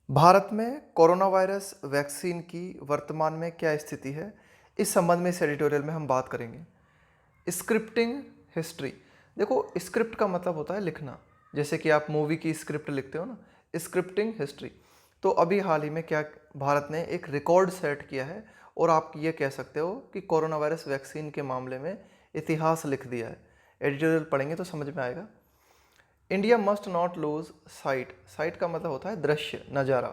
भारत में corona virus vaccine की वर्तमान में क्या स्थिति है, इस संबंध में इस एडिटोरियल में हम बात करेंगे। Scripting history. देखो, स्क्रिप्ट का मतलब होता है लिखना, जैसे कि आप मूवी की स्क्रिप्ट लिखते हो ना, स्क्रिप्टिंग हिस्ट्री। तो अभी हाल ही में क्या भारत ने एक रिकॉर्ड सेट किया है और आप ये कह सकते हो कि कोरोना वायरस वैक्सीन के मामले में इतिहास लिख दिया है। एडिटोरियल पढ़ेंगे तो समझ में आएगा। India must not lose sight. Site का मतलब होता है दृश्य, नज़ारा।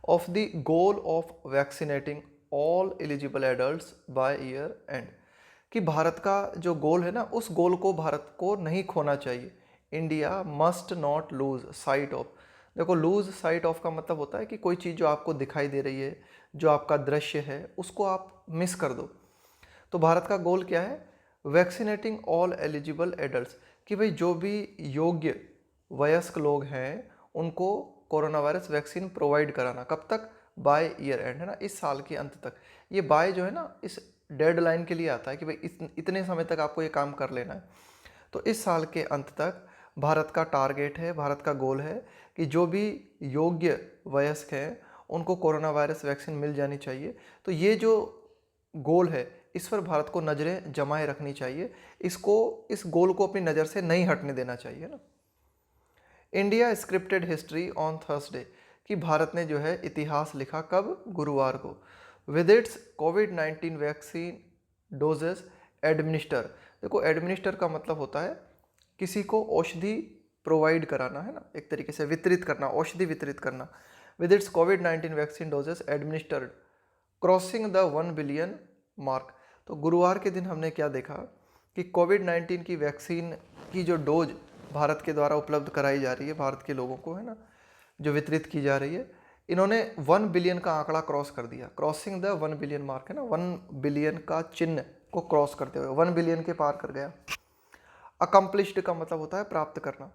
Of the goal of vaccinating all eligible adults by year end. कि भारत का जो गोल है ना, उस गोल को भारत को नहीं खोना चाहिए। India must not lose sight of. देखो, लूज साइट ऑफ का मतलब होता है कि कोई चीज़ जो आपको दिखाई दे रही है, जो आपका दृश्य है, उसको आप मिस कर दो। तो भारत का गोल क्या है? Vaccinating all eligible adults. कि भाई जो भी योग्य वयस्क लोग हैं उनको कोरोना वायरस वैक्सीन प्रोवाइड कराना। कब तक? बाय ईयर एंड, है ना, इस साल के अंत तक। ये बाय जो है ना, इस डेडलाइन के लिए आता है कि भाई इतने समय तक आपको ये काम कर लेना है। तो इस साल के अंत तक भारत का टारगेट है, भारत का गोल है कि जो भी योग्य वयस्क हैं उनको कोरोना वायरस वैक्सीन मिल जानी चाहिए। तो ये जो गोल है, इस पर भारत को नज़रें जमाए रखनी चाहिए। इस गोल को अपनी नज़र से नहीं हटने देना चाहिए ना। India scripted history on Thursday. कि भारत ने जो है इतिहास लिखा कब? गुरुवार को। With its covid vaccine doses administer. देखो, एडमिनिस्टर का मतलब होता है किसी को औषधि प्रोवाइड कराना, है ना, एक तरीके से वितरित करना, औषधि वितरित करना। With its covid vaccine doses administered crossing the 1 billion mark. तो गुरुवार के दिन हमने क्या देखा कि कोविड-19 की वैक्सीन की जो डोज भारत के द्वारा उपलब्ध कराई जा रही है भारत के लोगों को, है ना, जो वितरित की जा रही है, इन्होंने 1 बिलियन का आंकड़ा क्रॉस कर दिया। क्रॉसिंग द 1 बिलियन मार्क, है ना, 1 बिलियन का चिन्ह को क्रॉस करते हुए 1 बिलियन के पार कर गया। अकम्पलिश्ड का मतलब होता है प्राप्त करना।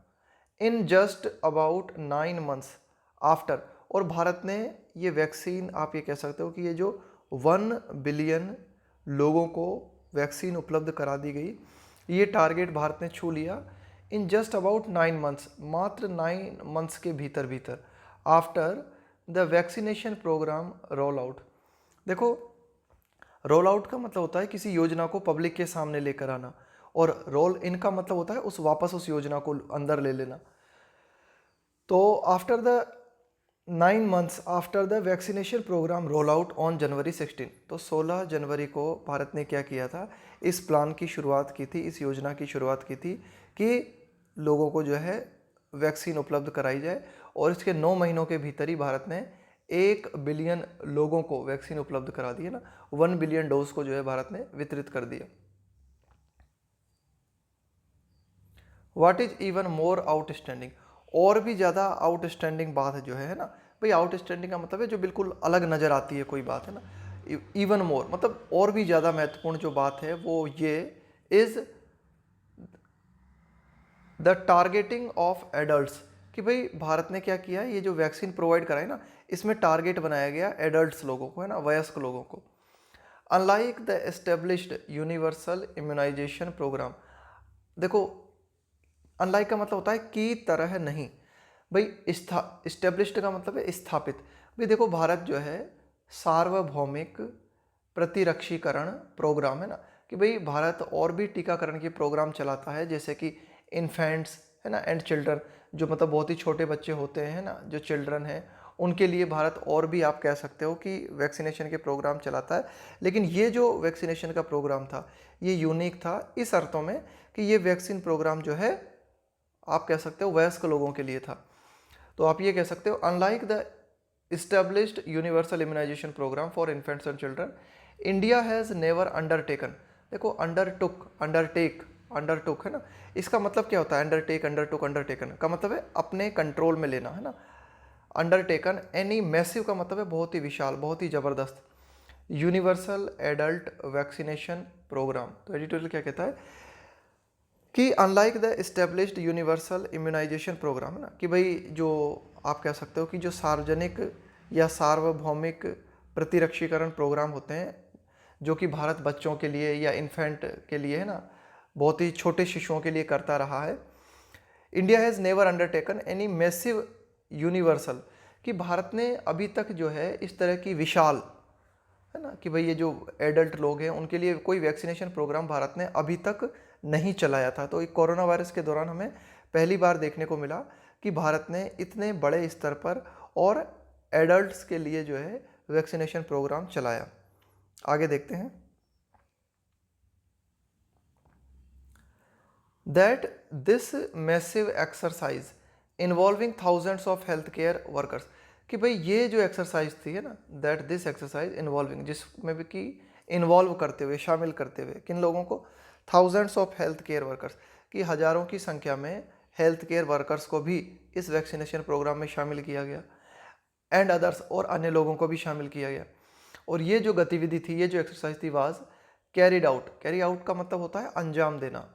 In just about 9 months after. और भारत ने ये वैक्सीन, आप ये कह सकते हो कि ये जो 1 बिलियन लोगों को वैक्सीन उपलब्ध करा दी गई, ये टारगेट भारत ने छू लिया इन जस्ट अबाउट 9 मंथ्स, मात्र 9 मंथ्स के भीतर भीतर, after the vaccination programme roll out. देखो, रोल आउट का मतलब होता है किसी योजना को पब्लिक के सामने लेकर आना, और रोल इन का मतलब होता है उस योजना को अंदर ले लेना। तो after the 9 months after the vaccination programme roll out on January 16। तो 16 जनवरी को भारत ने क्या किया था? इस प्लान की शुरुआत की थी, इस योजना की शुरुआत की थी कि लोगों को जो है वैक्सीन उपलब्ध कराई जाए। और इसके 9 महीनों के भीतर ही भारत ने 1 बिलियन लोगों को वैक्सीन उपलब्ध करा दी, है ना, 1 बिलियन डोज को जो है भारत ने वितरित कर दिया। What is even more outstanding. और भी ज़्यादा आउटस्टैंडिंग बात है जो है ना, भाई आउटस्टैंडिंग का मतलब है जो बिल्कुल अलग नज़र आती है कोई बात, है ना। इवन मोर मतलब और भी ज़्यादा महत्वपूर्ण जो बात है वो ये is the targeting of adults. कि भाई भारत ने क्या किया, ये जो वैक्सीन प्रोवाइड कराई ना, इसमें टारगेट बनाया गया एडल्ट्स लोगों को, है ना, वयस्क लोगों को। Unlike the established universal immunisation programme. देखो, अनलाइक का मतलब होता है की तरह नहीं। भाई इस्टेब्लिश्ड का मतलब है स्थापित। भाई देखो, भारत जो है सार्वभौमिक प्रतिरक्षीकरण प्रोग्राम, है ना, कि भाई भारत और भी टीकाकरण के प्रोग्राम चलाता है, जैसे कि इन्फेंट्स, है ना, एंड चिल्ड्रन, जो मतलब बहुत ही छोटे बच्चे होते हैं, है ना, जो चिल्ड्रन हैं, उनके लिए भारत और भी आप कह सकते हो कि वैक्सीनेशन के प्रोग्राम चलाता है। लेकिन ये जो वैक्सीनेशन का प्रोग्राम था, ये यूनिक था इस अर्थों में कि ये वैक्सीन प्रोग्राम जो है आप कह सकते हो वयस्क लोगों के लिए था। तो आप ये कह सकते हो unlike the established universal immunization program for infants and children, India has never undertaken। देखो, अंडरटुक है ना, इसका मतलब क्या होता है? अंडरटेक, अंडरटुक, अंडरटेकन का मतलब है अपने कंट्रोल में लेना, है ना। अंडरटेकन एनी मैसिव का मतलब है बहुत ही विशाल, बहुत ही ज़बरदस्त। Universal adult vaccination programme. तो एडिटोरियल क्या कहता है कि unlike the established universal immunisation programme, है ना, कि भाई जो आप कह सकते हो कि जो सार्वजनिक या सार्वभौमिक प्रतिरक्षीकरण प्रोग्राम होते हैं, जो कि भारत बच्चों के लिए या इन्फेंट के लिए, है ना, बहुत ही छोटे शिशुओं के लिए करता रहा है। India has never undertaken any massive universal. कि भारत ने अभी तक जो है इस तरह की विशाल, है ना, कि भाई ये जो एडल्ट लोग हैं उनके लिए कोई वैक्सीनेशन प्रोग्राम भारत ने अभी तक नहीं चलाया था। तो एक कोरोना वायरस के दौरान हमें पहली बार देखने को मिला कि भारत ने इतने बड़े स्तर पर और एडल्ट्स के लिए जो है वैक्सीनेशन प्रोग्राम चलाया। आगे देखते हैं। That this massive exercise involving thousands of health care workers, कि भाई ये जो एक्सरसाइज थी, है ना, दैट दिस एक्सरसाइज इन्वॉल्विंग, जिसमें भी कि इन्वॉल्व करते हुए, शामिल करते हुए किन लोगों को, thousands of health care workers, कि हज़ारों की संख्या में हेल्थ केयर वर्कर्स को भी इस वैक्सीनेशन प्रोग्राम में शामिल किया गया, एंड अदर्स, और अन्य लोगों को भी शामिल किया गया। और ये जो गतिविधि थी, ये जो एक्सरसाइज थी, was carried out, carry out का मतलब होता है अंजाम देना,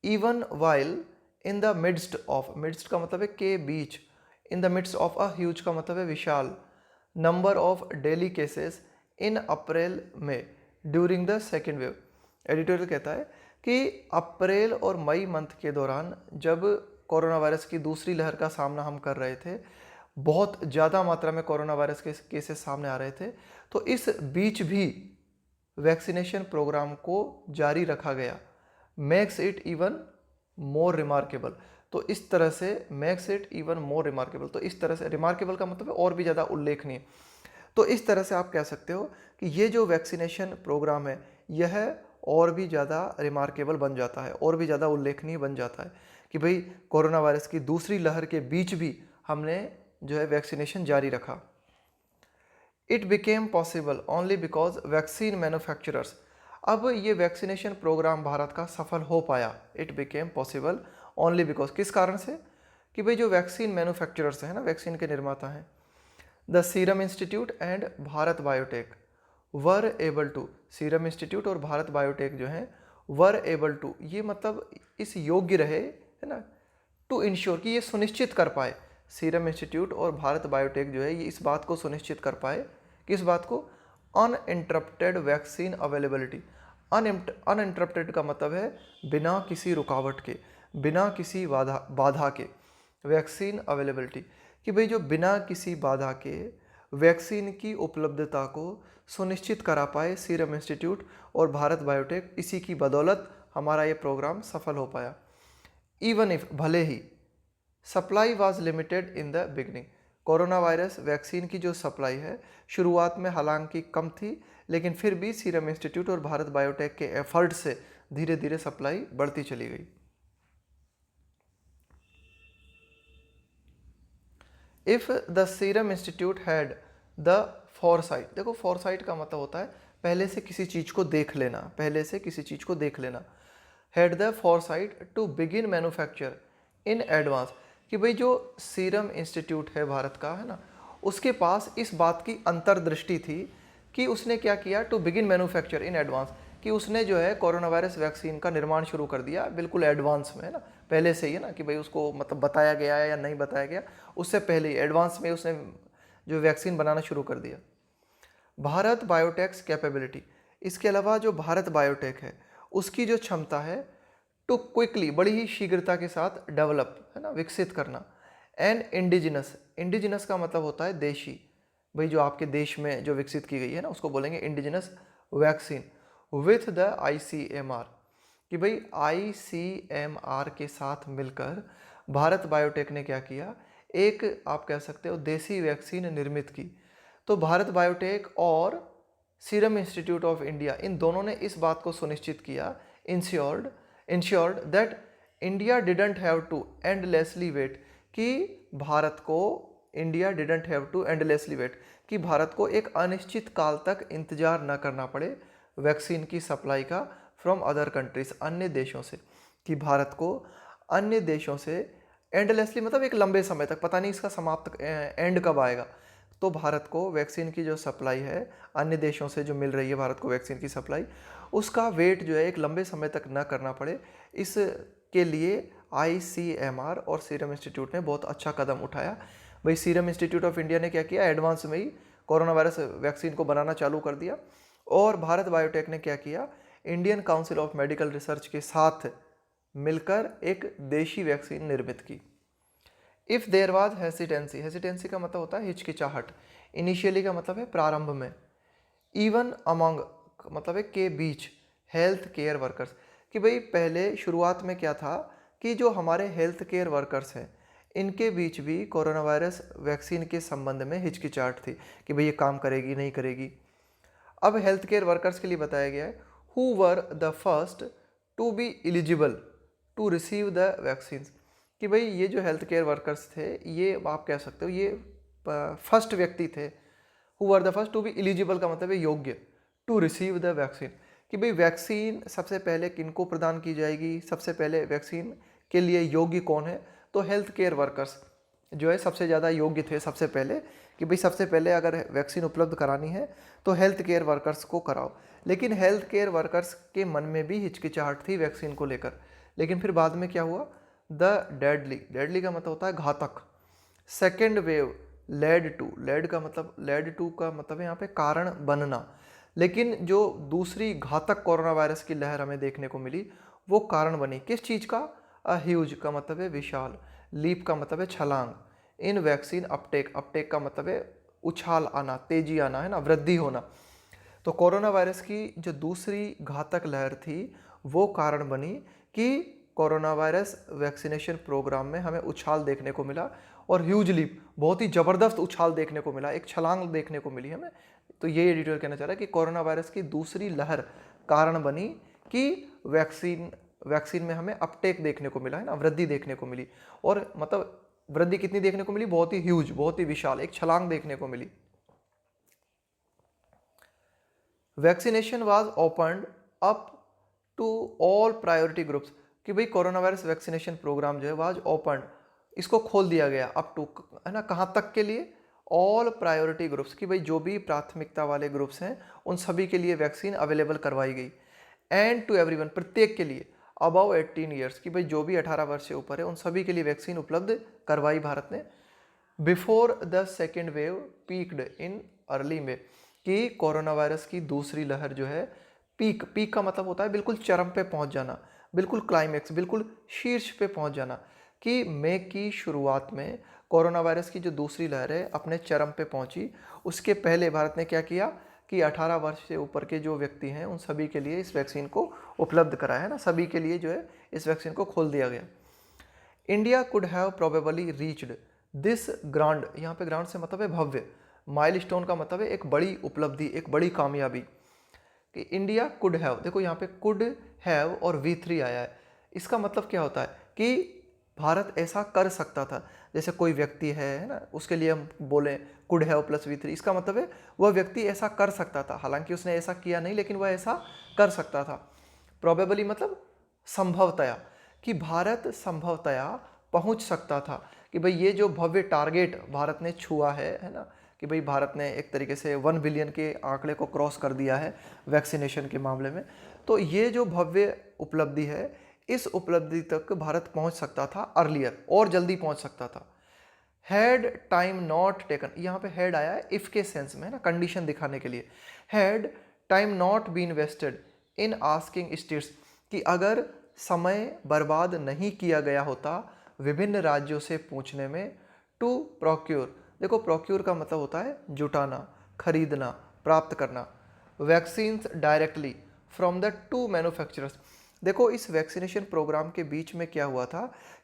even while in the midst of, midst का मतलब है के बीच, in the midst of a huge का मतलब है विशाल, number of daily cases in April में during the second wave. Editorial कहता है कि अप्रैल और मई मंथ के दौरान जब कोरोना वायरस की दूसरी लहर का सामना हम कर रहे थे, बहुत ज़्यादा मात्रा में कोरोना वायरस के केसेस सामने आ रहे थे, तो इस बीच भी वैक्सीनेशन प्रोग्राम को जारी रखा गया, makes it even more remarkable. तो इस तरह से makes it even more remarkable, तो इस तरह से, रिमार्केबल का मतलब है और भी ज़्यादा उल्लेखनीय। तो इस तरह से आप कह सकते हो कि ये जो वैक्सीनेशन प्रोग्राम है यह और भी ज़्यादा रिमार्केबल बन जाता है, और भी ज़्यादा उल्लेखनीय बन जाता है कि भाई कोरोना वायरस की दूसरी लहर के बीच भी हमने जो है वैक्सीनेशन जारी रखा। It became possible only because vaccine manufacturers, अब ये वैक्सीनेशन प्रोग्राम भारत का सफल हो पाया, it became possible only because, किस कारण से, कि भाई जो वैक्सीन मैन्युफैक्चरर्स हैं ना, वैक्सीन के निर्माता हैं, the Serum Institute and Bharat Biotech were able to, Serum Institute और भारत बायोटेक जो हैं वर एबल टू, ये मतलब इस योग्य रहे, है ना, टू इंश्योर, कि ये सुनिश्चित कर पाए, सीरम इंस्टीट्यूट और भारत बायोटेक जो है ये इस बात को सुनिश्चित कर पाए, किस बात को, अनइंटरप्टेड वैक्सीन अवेलेबिलिटी। अनइंटरप्टेड का मतलब है बिना किसी रुकावट के, बिना किसी बाधा के वैक्सीन अवेलेबिलिटी, कि भाई जो बिना किसी बाधा के वैक्सीन की उपलब्धता को सुनिश्चित करा पाए सीरम इंस्टीट्यूट और भारत बायोटेक, इसी की बदौलत हमारा ये प्रोग्राम सफल हो पाया। इवन इफ, भले ही, supply was limited in the beginning, corona virus vaccine की जो सप्लाई है शुरुआत में हालांकि कम थी, लेकिन फिर भी सीरम इंस्टीट्यूट और भारत बायोटेक के एफर्ट से धीरे धीरे सप्लाई बढ़ती चली गई। If the Serum institute had the Forsyte, देखो फॉरसाइट का मतलब होता है पहले से किसी चीज़ को देख लेना, पहले से किसी चीज़ को देख लेना, had the foresight to begin manufacture in advance, कि भाई जो सीरम इंस्टीट्यूट है भारत का, है ना, उसके पास इस बात की अंतर्दृष्टि थी कि उसने क्या किया, to begin manufacture in advance, कि उसने जो है कोरोना वायरस वैक्सीन का निर्माण शुरू कर दिया बिल्कुल एडवांस में, है ना, पहले से ही, है ना, कि भाई उसको मतलब बताया गया है या नहीं बताया गया, उससे पहले ही एडवांस में उसने जो वैक्सीन बनाना शुरू कर दिया। भारत बायोटेक्स कैपेबिलिटी, इसके अलावा जो भारत बायोटेक है उसकी जो क्षमता है टू क्विकली, बड़ी ही शीघ्रता के साथ डेवलप, है ना, विकसित करना, एंड इंडिजिनस, इंडिजिनस का मतलब होता है देशी, भाई जो आपके देश में जो विकसित की गई है ना उसको बोलेंगे indigenous vaccine, with the ICMR, कि भाई ICMR के साथ मिलकर भारत बायोटेक ने क्या किया, एक आप कह सकते हो देसी वैक्सीन निर्मित की। तो भारत बायोटेक और सीरम इंस्टीट्यूट ऑफ इंडिया, इन दोनों ने इस बात को सुनिश्चित किया, insured that India didn't have to endlessly wait, कि भारत को, India didn't have to endlessly wait, कि भारत को एक अनिश्चित काल तक इंतजार न करना पड़े वैक्सीन की सप्लाई का फ्रॉम अदर कंट्रीज, अन्य देशों से, कि भारत को अन्य देशों से एंडलेसली मतलब एक लंबे समय तक, पता नहीं इसका समाप्त एंड कब आएगा, तो भारत को वैक्सीन की जो सप्लाई है अन्य देशों से जो मिल रही है भारत को वैक्सीन की सप्लाई, उसका वेट जो है एक लंबे समय तक न करना पड़े, इसके लिए ICMR और सीरम इंस्टीट्यूट ने बहुत अच्छा कदम उठाया। भाई सीरम इंस्टीट्यूट ऑफ इंडिया ने क्या किया, एडवांस में ही कोरोना वायरस वैक्सीन को बनाना चालू कर दिया, और भारत बायोटेक ने क्या किया, Indian Council of Medical Research के साथ मिलकर एक देशी वैक्सीन निर्मित की। If there was hesitancy, hesitancy का मतलब होता है हिचकिचाहट, इनिशियली का मतलब है प्रारंभ में, इवन अमंग मतलब है के बीच, हेल्थ केयर वर्कर्स, कि भाई पहले शुरुआत में क्या था कि जो हमारे हेल्थ केयर वर्कर्स हैं इनके बीच भी कोरोना वायरस वैक्सीन के संबंध में हिचकिचाहट थी कि भाई ये काम करेगी नहीं करेगी। अब हेल्थ केयर वर्कर्स के लिए बताया गया है who were the first to be eligible to receive the vaccine, कि भाई ये जो हेल्थ केयर वर्कर्स थे ये आप कह सकते हो ये फर्स्ट व्यक्ति थे, who are the first to be eligible का मतलब है योग्य, टू रिसीव द वैक्सीन, कि भाई वैक्सीन सबसे पहले किनको प्रदान की जाएगी, सबसे पहले वैक्सीन के लिए योग्य कौन है, तो हेल्थ केयर वर्कर्स जो है सबसे ज़्यादा योग्य थे सबसे पहले, कि भाई सबसे पहले अगर वैक्सीन उपलब्ध करानी है तो हेल्थ केयर वर्कर्स को कराओ। लेकिन हेल्थ केयर वर्कर्स के मन में भी हिचकिचाहट थी वैक्सीन को लेकर। लेकिन फिर बाद में क्या हुआ, द डेडली, डेडली का मतलब होता है घातक, सेकेंड वेव लेड टू का मतलब है यहाँ पे कारण बनना, लेकिन जो दूसरी घातक कोरोना वायरस की लहर हमें देखने को मिली वो कारण बनी किस चीज़ का, ह्यूज का मतलब है विशाल, लीप का मतलब है छलांग, इन वैक्सीन अपटेक, अपटेक का मतलब है उछाल आना, तेजी आना है ना, वृद्धि होना। तो कोरोना वायरस की जो दूसरी घातक लहर थी वो कारण बनी कि कोरोना वायरस वैक्सीनेशन प्रोग्राम में हमें उछाल देखने को मिला, और ह्यूज लीप, बहुत ही ज़बरदस्त उछाल देखने को मिला, एक छलांग देखने को मिली हमें। तो ये एडिटर कहना चाह रहा है कि कोरोना वायरस की दूसरी लहर कारण बनी कि वैक्सीन में हमें अपटेक देखने को मिला है ना, वृद्धि देखने को मिली, और मतलब वृद्धि कितनी देखने को मिली, बहुत ही ह्यूज, बहुत ही विशाल, एक छलांग देखने को मिली। Vaccination was opened up to all priority groups, कि भाई कोरोना वायरस वैक्सीनेशन प्रोग्राम जो है वाज ओपन्ड, इसको खोल दिया गया अप टू, है ना, कहाँ तक के लिए, ऑल प्रायोरिटी ग्रुप्स, कि भाई जो भी प्राथमिकता वाले ग्रुप्स हैं उन सभी के लिए वैक्सीन अवेलेबल करवाई गई, एंड टू एवरीवन, प्रत्येक के लिए, अबव 18 ईयर्स, कि भाई जो भी 18 वर्ष से ऊपर है उन सभी के लिए वैक्सीन उपलब्ध करवाई भारत ने। Before the second wave peaked in early में, कि कोरोना वायरस की दूसरी लहर जो है पीक का मतलब होता है बिल्कुल चरम पे पहुंच जाना, बिल्कुल क्लाइमेक्स, बिल्कुल शीर्ष पे पहुंच जाना, कि मई की शुरुआत में कोरोना वायरस की जो दूसरी लहर है अपने चरम पे पहुंची। उसके पहले भारत ने क्या किया कि 18 वर्ष से ऊपर के जो व्यक्ति हैं उन सभी के लिए इस वैक्सीन को उपलब्ध कराया है ना, सभी के लिए जो है इस वैक्सीन को खोल दिया गया। India could have probably reached this grand, यहाँ पे ग्रांड से मतलब है भव्य, माइलस्टोन का मतलब है एक बड़ी उपलब्धि, एक बड़ी कामयाबी, कि इंडिया कुड हैव, देखो यहाँ पे कुड हैव और V3 आया है, इसका मतलब क्या होता है कि भारत ऐसा कर सकता था, जैसे कोई व्यक्ति है ना, उसके लिए हम बोलें कुड हैव प्लस V3, इसका मतलब है वह व्यक्ति ऐसा कर सकता था, हालांकि उसने ऐसा किया नहीं लेकिन वह ऐसा कर सकता था। प्रोबेबली मतलब संभवतया, कि भारत संभवतया पहुंच सकता था, कि भाई ये जो भव्य टारगेट भारत ने छुआ है ना, कि भाई भारत ने एक तरीके से 1 बिलियन के आंकड़े को क्रॉस कर दिया है वैक्सीनेशन के मामले में, तो ये जो भव्य उपलब्धि है इस उपलब्धि तक भारत पहुंच सकता था अर्लियर, और जल्दी पहुंच सकता था। हैड टाइम नॉट टेकन, यहाँ पे हैड आया है इफ के सेंस में ना, कंडीशन दिखाने के लिए, had time not been wasted in asking states, कि अगर समय बर्बाद नहीं किया गया होता विभिन्न राज्यों से पूछने में, टू प्रोक्योर, देखो प्रोक्योर का मतलब होता है जुटाना, खरीदना, प्राप्त करना, vaccines directly from the two manufacturers. देखो इस वैक्सीनेशन प्रोग्राम के बीच में क्या हुआ था,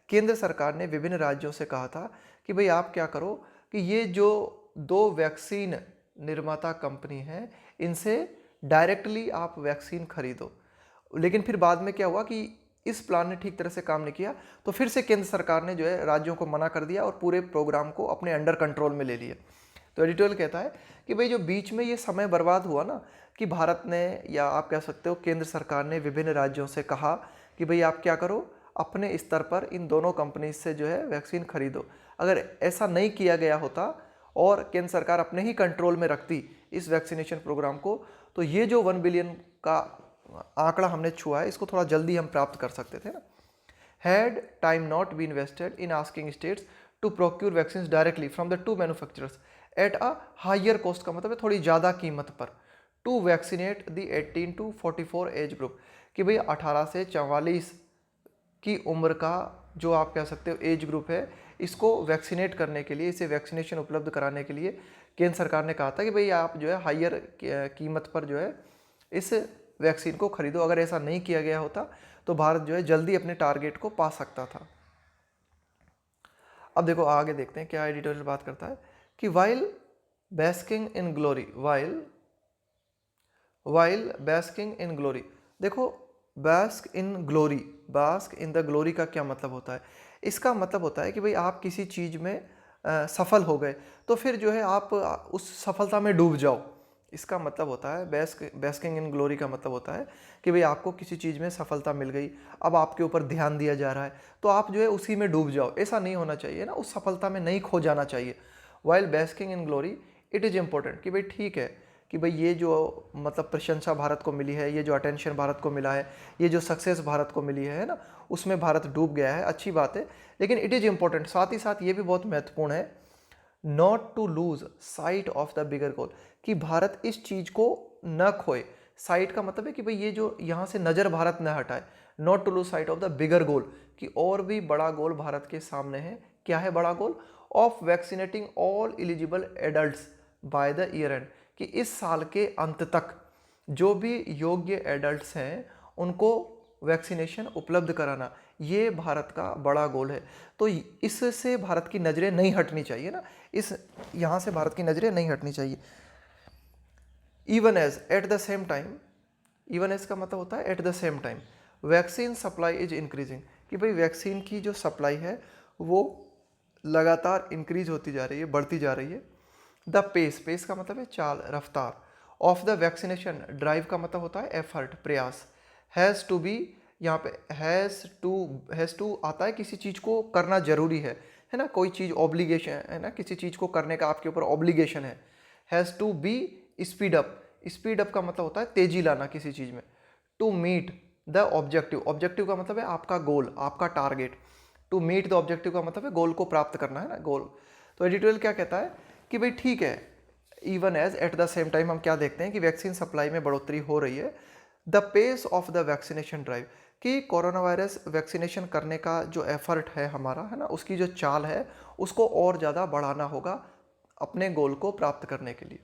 केंद्र सरकार ने विभिन्न राज्यों से कहा था कि भाई आप क्या करो कि ये जो 2 वैक्सीन निर्माता कंपनी हैं इनसे डायरेक्टली आप वैक्सीन खरीदो। लेकिन फिर बाद में क्या हुआ कि इस प्लान ने ठीक तरह से काम नहीं किया, तो फिर से केंद्र सरकार ने जो है राज्यों को मना कर दिया और पूरे प्रोग्राम को अपने अंडर कंट्रोल में ले लिया। तो एडिटोरियल कहता है कि भाई जो बीच में ये समय बर्बाद हुआ ना, कि भारत ने, या आप कह सकते हो केंद्र सरकार ने विभिन्न राज्यों से कहा कि भाई आप क्या करो, अपने स्तर पर इन दोनों कंपनी से जो है वैक्सीन खरीदो। अगर ऐसा नहीं किया गया होता और केंद्र सरकार अपने ही कंट्रोल में रखती इस वैक्सीनेशन प्रोग्राम को, तो ये जो 1 बिलियन का आंकड़ा हमने छुआ है इसको थोड़ा जल्दी हम प्राप्त कर सकते थे ना। Had time not been invested in asking states to procure vaccine directly from the two manufacturers at a higher cost, का मतलब है थोड़ी ज़्यादा कीमत पर, to vaccinate the 18 to 44 age group, कि भाई 18 से 44 की उम्र का जो आप कह सकते हो एज ग्रुप है, इसको वैक्सीनेट करने के लिए, इसे वैक्सीनेशन उपलब्ध कराने के लिए केंद्र सरकार ने कहा था कि भाई आप जो है हायर कीमत पर जो है इस वैक्सीन को खरीदो। अगर ऐसा नहीं किया गया होता तो भारत जो है जल्दी अपने टारगेट को पा सकता था। अब देखो आगे देखते हैं क्या एडिटोरियल बात करता है कि while basking in glory, while basking in glory. देखो bask in glory, bask in the glory का क्या मतलब होता है? इसका मतलब होता है कि भाई आप किसी चीज़ में सफल हो गए तो फिर जो है आप उस सफलता में डूब जाओ। इसका मतलब होता है बेस्किंग इन ग्लोरी का मतलब होता है कि भाई आपको किसी चीज़ में सफलता मिल गई, अब आपके ऊपर ध्यान दिया जा रहा है तो आप जो है उसी में डूब जाओ। ऐसा नहीं होना चाहिए ना, उस सफलता में नहीं खो जाना चाहिए। While basking in glory it is important कि भाई ठीक है कि भाई ये जो मतलब प्रशंसा भारत को मिली है, ये जो अटेंशन भारत को मिला है, ये जो सक्सेस भारत को मिली है ना, उसमें भारत डूब गया है, अच्छी बात है। लेकिन इट इज़ इम्पोर्टेंट, साथ ही साथ ये भी बहुत महत्वपूर्ण है, not to lose sight of the bigger goal, कि भारत इस चीज़ को न खोए। साइट का मतलब है कि भाई ये जो यहाँ से नज़र भारत न हटाए, not to lose sight of the bigger goal, कि और भी बड़ा गोल भारत के सामने है। क्या है बड़ा goal? Of vaccinating all eligible adults by the year end, कि इस साल के अंत तक जो भी योग्य एडल्ट्स हैं उनको वैक्सीनेशन उपलब्ध कराना, ये भारत का बड़ा गोल है। तो इससे भारत की नज़रें नहीं हटनी चाहिए ना, इस यहाँ से भारत की नज़रें नहीं हटनी चाहिए। Even as at the same time, even as का मतलब होता है at the same time, vaccine supply is increasing, कि भाई वैक्सीन की जो सप्लाई है वो लगातार इंक्रीज होती जा रही है, बढ़ती जा रही है। द पेस, पेस का मतलब है चाल, रफ्तार, ऑफ द वैक्सीनेशन ड्राइव का मतलब होता है एफर्ट, प्रयास, हैज़ टू बी, यहाँ पे हैज़ टू आता है किसी चीज़ को करना जरूरी है ना, कोई चीज़ ऑब्लिगेशन है ना, किसी चीज़ को करने का आपके ऊपर ऑब्लिगेशन है। Has to be speed up, speed up का मतलब होता है तेजी लाना किसी चीज़ में। To meet the objective, objective का मतलब है आपका गोल, आपका target. To meet the objective का मतलब है गोल को प्राप्त करना, है ना, गोल। तो एडिटोरियल क्या कहता है कि भाई ठीक है, even as at the same time हम क्या देखते हैं कि वैक्सीन सप्लाई में बढ़ोतरी हो रही है। The pace of the vaccination drive, कि कोरोना वायरस वैक्सीनेशन करने का जो एफर्ट है हमारा, है ना, उसकी जो चाल है उसको और ज़्यादा बढ़ाना होगा अपने गोल को प्राप्त करने के लिए।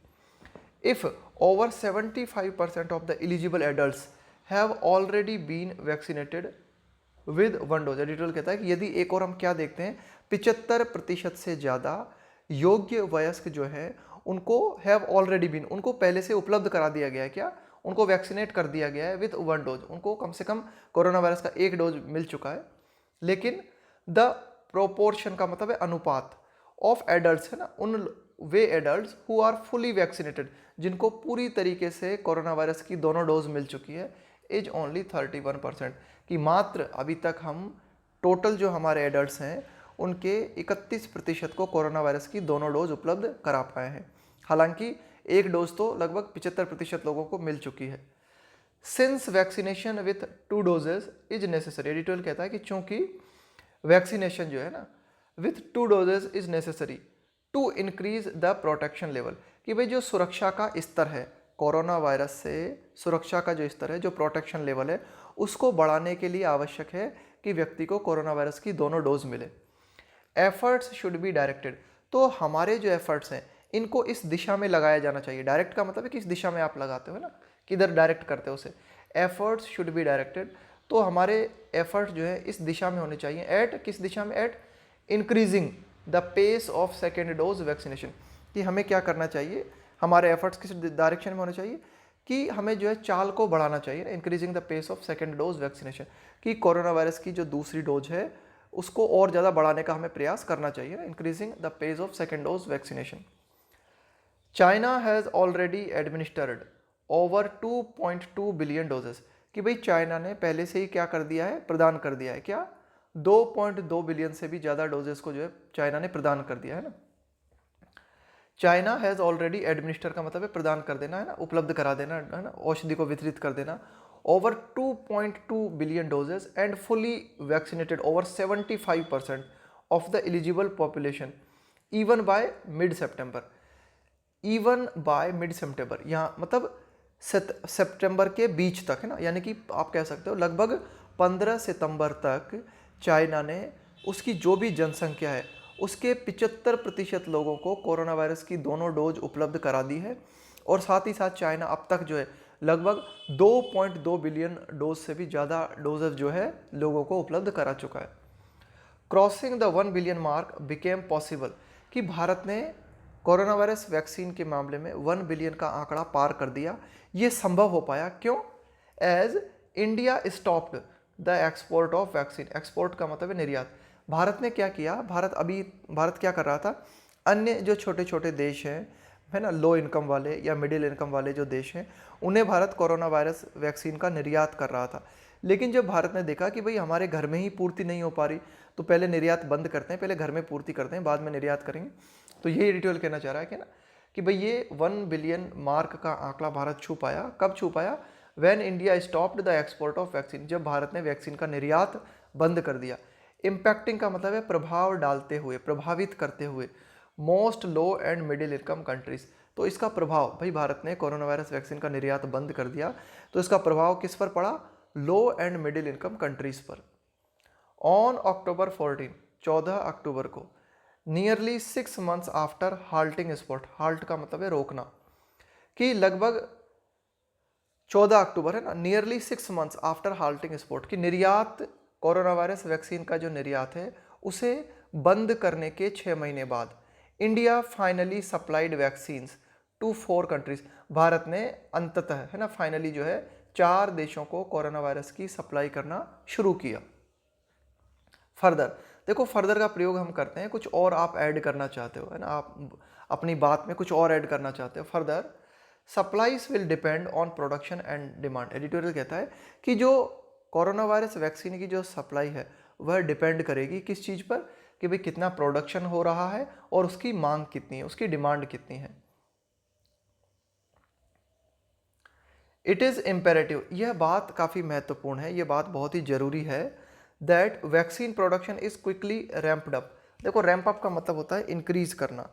If over 75% of the eligible adults have already been vaccinated with one dose, editorial कहता है कि यदि एक और हम क्या देखते हैं, 75% से ज़्यादा योग्य वयस्क जो है उनको हैव ऑलरेडी बीन, उनको पहले से उपलब्ध करा दिया गया है, क्या, उनको वैक्सीनेट कर दिया गया है विद वन डोज, उनको कम से कम कोरोना वायरस का एक डोज मिल चुका है। लेकिन द प्रोपोर्शन का मतलब है अनुपात, ऑफ एडल्ट्स, है ना, उन वे adults who are fully vaccinated, जिनको पूरी तरीके से कोरोना वायरस की दोनों डोज मिल चुकी है, इज ओनली 31%, कि मात्र अभी तक हम टोटल जो हमारे एडल्ट्स हैं उनके 31% को कोरोना वायरस की दोनों डोज उपलब्ध करा पाए हैं। हालांकि एक डोज तो लगभग 75% लोगों को मिल चुकी है। Since vaccination with 2 doses is necessary, editorial कहता है कि चूंकि वैक्सीनेशन जो है ना with 2 doses is necessary to increase the protection level, कि भाई जो सुरक्षा का स्तर है, कोरोना वायरस से सुरक्षा का जो स्तर है, जो प्रोटेक्शन लेवल है, उसको बढ़ाने के लिए आवश्यक है कि व्यक्ति को कोरोना वायरस की दोनों डोज मिले। एफर्ट्स शुड बी डायरेक्टेड, तो हमारे जो एफर्ट्स हैं इनको इस दिशा में लगाया जाना चाहिए। डायरेक्ट का मतलब है किस दिशा में आप लगाते हो ना, किधर डायरेक्ट करते हो उसे। एफर्ट्स शुड बी डायरेक्टेड, तो हमारे एफर्ट जो है इस दिशा में होने चाहिए। एट किस दिशा में? At increasing the pace of second dose vaccination, कि हमें क्या करना चाहिए, हमारे एफर्ट्स किस डायरेक्शन में होने चाहिए कि हमें जो है चाल को बढ़ाना चाहिए, increasing the pace of second dose vaccination, कि कोरोना वायरस की जो दूसरी डोज है उसको और ज़्यादा बढ़ाने का हमें प्रयास करना चाहिए ना, increasing the pace of second dose vaccination. China has already administered over 2.2 billion doses, कि भाई चाइना ने पहले से ही क्या कर दिया है, प्रदान कर दिया है, क्या, 2.2 बिलियन से भी ज़्यादा डोजेस को जो है चाइना ने प्रदान कर दिया है ना। चाइना हैज़ ऑलरेडी एडमिनिस्टर का मतलब है प्रदान कर देना, है ना, उपलब्ध करा देना, है ना, औषधि को वितरित कर देना। Over 2.2 billion doses and fully vaccinated over 75% of the eligible population even by mid September, even by mid September, यहाँ मतलब सितंबर के बीच तक, है ना, यानी कि आप कह सकते हो लगभग 15 सितंबर तक चाइना ने उसकी जो भी जनसंख्या है उसके 75% लोगों को कोरोना वायरस की दोनों डोज उपलब्ध करा दी है। और साथ ही साथ चाइना अब तक जो है लगभग 2.2 बिलियन डोज से भी ज़्यादा डोजेज जो है लोगों को उपलब्ध करा चुका है। Crossing the 1 billion mark became possible, कि भारत ने कोरोना वायरस वैक्सीन के मामले में 1 बिलियन का आंकड़ा पार कर दिया। ये संभव हो पाया क्यों? As India stopped the export of vaccine. Export का मतलब है निर्यात। भारत ने क्या किया, भारत क्या कर रहा था, अन्य जो छोटे छोटे देश हैं, है ना, लो इनकम वाले या मिडिल इनकम वाले जो देश हैं, उन्हें भारत कोरोना वायरस वैक्सीन का निर्यात कर रहा था। लेकिन जब भारत ने देखा कि भाई हमारे घर में ही पूर्ति नहीं हो पा रही, तो पहले निर्यात बंद करते हैं, पहले घर में पूर्ति करते हैं, बाद में निर्यात करेंगे। तो ये एडिटोरियल कहना चाह रहा है कि ना, कि भाई ये 1 बिलियन मार्क का आंकड़ा भारत छू पाया। कब छू पाया? When India stopped the export of vaccine, जब भारत ने वैक्सीन का निर्यात बंद कर दिया। इम्पैक्टिंग का मतलब है प्रभाव डालते हुए, प्रभावित करते हुए, most low and middle income countries. तो इसका प्रभाव, भाई भारत ने कोरोना वायरस वैक्सीन का निर्यात बंद कर दिया, तो इसका प्रभाव किस पर पड़ा? लो एंड मिडिल इनकम कंट्रीज पर। ऑन अक्टूबर 14 अक्टूबर को, nearly 6 months after halting spot, halt का मतलब है रोकना, कि लगभग 14 अक्टूबर है ना, nearly 6 months after halting spot, कि निर्यात, कोरोना वायरस वैक्सीन का जो निर्यात है उसे बंद करने के 6 महीने बाद, India finally supplied vaccines to 4 countries. Bharat ने अंततः, है ना, फाइनली जो है 4 देशों को कोरोना वायरस की सप्लाई करना शुरू किया। फर्दर, देखो फर्दर का प्रयोग हम करते हैं, कुछ और आप ऐड करना चाहते हो, है ना, आप अपनी बात में कुछ और ऐड करना चाहते हो। Further supplies will depend on production and demand. Editorial कहता है कि जो कोरोना वायरस वैक्सीन की जो सप्लाई है वह डिपेंड करेगी किस चीज़ पर, कि भाई कितना प्रोडक्शन हो रहा है और उसकी मांग कितनी है, उसकी डिमांड कितनी है। इट इज़ इम्पेरेटिव, यह बात काफ़ी महत्वपूर्ण है, यह बात बहुत ही जरूरी है, that vaccine production is quickly ramped up. देखो रैंप अप का मतलब होता है इंक्रीज करना,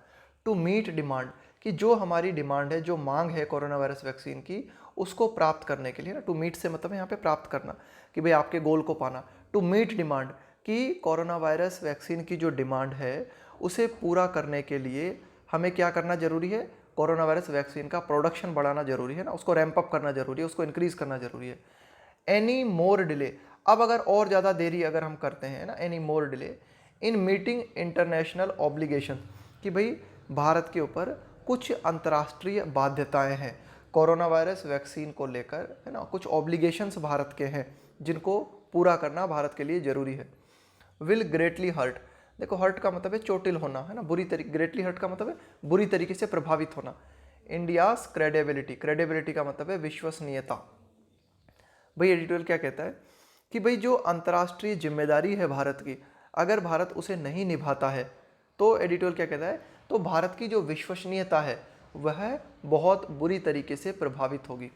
टू मीट डिमांड, कि जो हमारी डिमांड है, जो मांग है कोरोना वायरस वैक्सीन की, उसको प्राप्त करने के लिए ना, टू मीट से मतलब है यहाँ पे प्राप्त करना, कि भाई आपके गोल को पाना। टू मीट डिमांड, कि कोरोना वायरस वैक्सीन की जो डिमांड है उसे पूरा करने के लिए हमें क्या करना जरूरी है? कोरोना वायरस वैक्सीन का प्रोडक्शन बढ़ाना जरूरी है ना, उसको रैंप अप करना जरूरी है, उसको इंक्रीज करना जरूरी है। एनी मोर डिले, अब अगर और ज़्यादा देरी अगर हम करते हैं ना, any more delay in meeting international obligation, कि भाई भारत के ऊपर कुछ अंतर्राष्ट्रीय बाध्यताएं हैं कोरोना वायरस वैक्सीन को लेकर, है ना, कुछ ऑब्लिगेशंस भारत के हैं जिनको पूरा करना भारत के लिए जरूरी है। विल ग्रेटली हर्ट, देखो हर्ट का मतलब है चोटिल होना, है ना, बुरी तरीके, ग्रेटली हर्ट का मतलब है बुरी तरीके से प्रभावित होना। इंडियाज क्रेडिबिलिटी, क्रेडिबिलिटी का मतलब है विश्वसनीयता। भाई एडिटोरियल क्या कहता है कि भाई जो अंतर्राष्ट्रीय जिम्मेदारी है भारत की, अगर भारत उसे नहीं निभाता है, तो एडिटोरियल क्या कहता है, तो भारत की जो विश्वसनीयता है वह बहुत बुरी तरीके से प्रभावित होगी।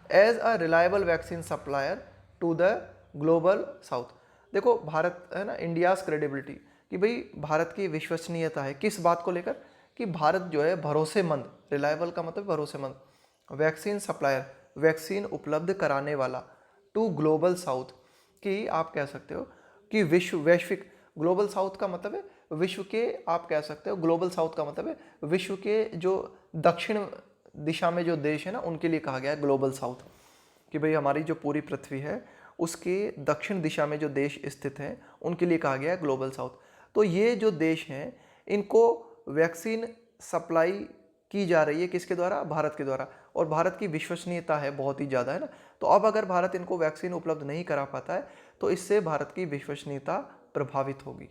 As a reliable vaccine supplier to the global south, देखो भारत, है ना, इंडियाज क्रेडिबिलिटी, कि भाई भारत की विश्वसनीयता है किस बात को लेकर, कि भारत जो है भरोसेमंद, रिलायबल का मतलब भरोसेमंद, वैक्सीन सप्लायर, वैक्सीन उपलब्ध कराने वाला, टू ग्लोबल साउथ, कि आप कह सकते हो कि वैश्विक, ग्लोबल साउथ का मतलब है विश्व के, आप कह सकते हो ग्लोबल साउथ का मतलब है विश्व के जो दक्षिण दिशा में जो देश है ना, उनके लिए कहा गया है ग्लोबल साउथ, कि भाई हमारी जो पूरी पृथ्वी है उसके दक्षिण दिशा में जो देश स्थित हैं उनके लिए कहा गया है ग्लोबल साउथ। तो ये जो देश हैं इनको वैक्सीन सप्लाई की जा रही है किसके द्वारा? भारत के द्वारा, और भारत की विश्वसनीयता है बहुत ही ज़्यादा, है ना। तो अब अगर भारत इनको वैक्सीन उपलब्ध नहीं करा पाता है तो इससे भारत की विश्वसनीयता प्रभावित होगी।